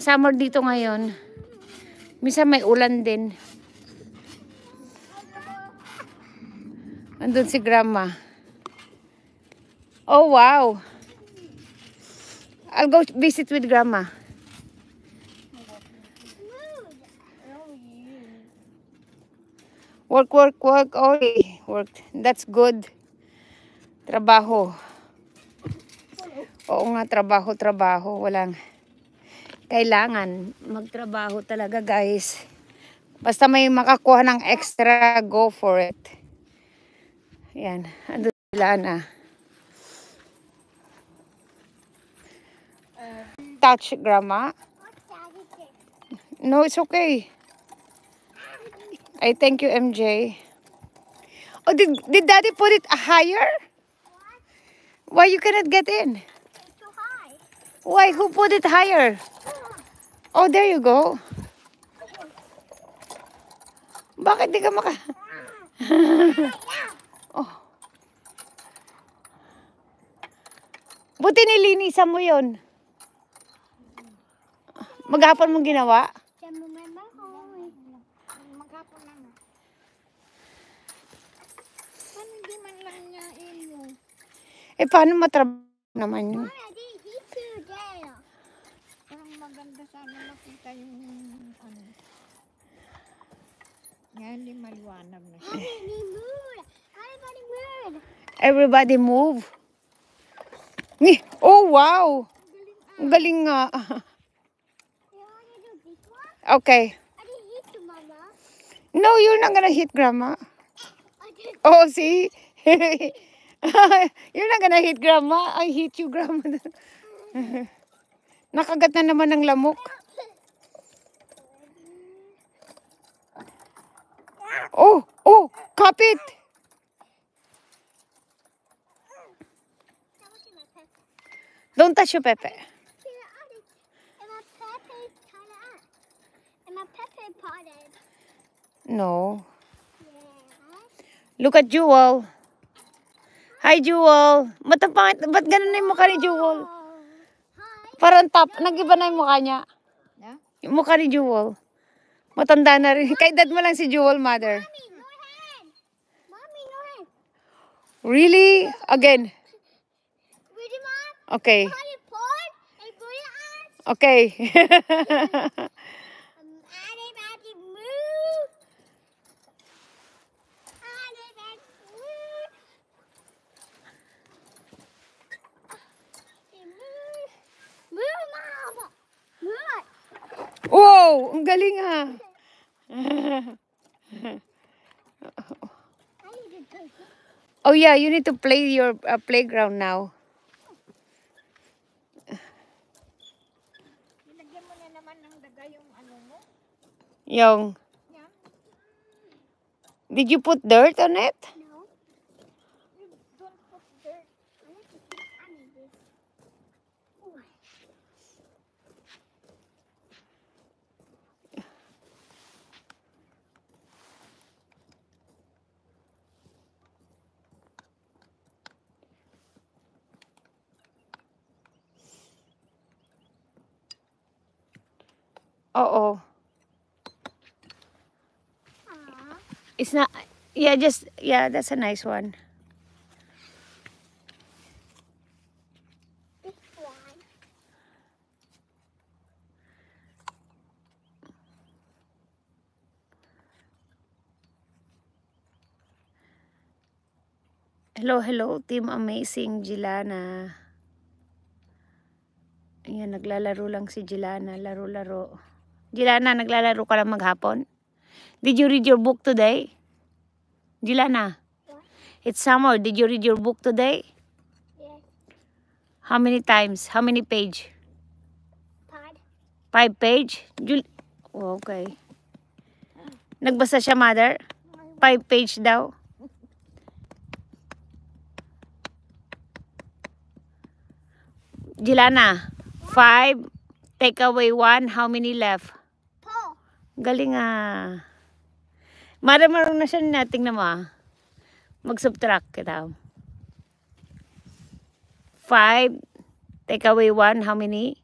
summer dito ngayon. Minsan may ulan din. Andun si Grandma. Oh, wow. I'll go visit with Grandma. Work, work, work. Oh, work. That's good. Trabaho. Oo nga, trabaho, trabaho. Walang kailangan magtrabaho talaga, guys. Basta may makakuha ng extra, go for it. Yan. Ando sila na. Touch, Grandma. No, it's okay. I thank you, MJ. Oh, did Daddy put it higher? Why you cannot get in? It's too high. Why? Who put it higher? Oh, there you go. Bakit di ka maka... Oh. Buti nilinisan mo yun. Maghapon mong ginawa? Maghapon lang. Paano hindi man lang niya mo? Eh, paano matrabaho naman yun? Parang maganda sana makita yung ano. Ngayon di maliwanag na siya. Everybody move. Oh, wow. Ang galing nga. Okay. No, you're not gonna hit Grandma. Oh, see? You're not gonna hit Grandma. I hit you, Grandma. Nakagat na naman ng lamok. Oh, oh, kapit. Don't touch your Pepe. No. Look at Jewel. Hi, Jewel. Ba't ganun na yung mukha ni Jewel? Parang top. Nag-iba na yung mukha niya. Yung mukha ni Jewel. Matanda na rin. Kaedad mo lang si Jewel, mother. Really? Again? Okay. Okay. Wow! Ang galing ha. Oh yeah, you need to play your playground now. Nilagyan mo na naman ng daga yung ano mo? Yung... Did you put dirt on it? No. You don't put dirt. I need this. Oo. It's not... Yeah, just... Yeah, that's a nice one. This one. Hello, hello, Team Amazing Jilana. Ayan, naglalaro lang si Jilana. Laro-laro. Jilana, naglalaro ka lang maghapon? Did you read your book today? Jilana? What? It's summer. Did you read your book today? Yes. How many times? How many page? 5. 5 page? Oh, okay. Nagbasa siya, mother? 5 page daw. Jilana, 5, take away 1, how many left? 4. Galing ah. Marunong na siya nating na mo. Mag-subtract kita. 5, take away 1, how many?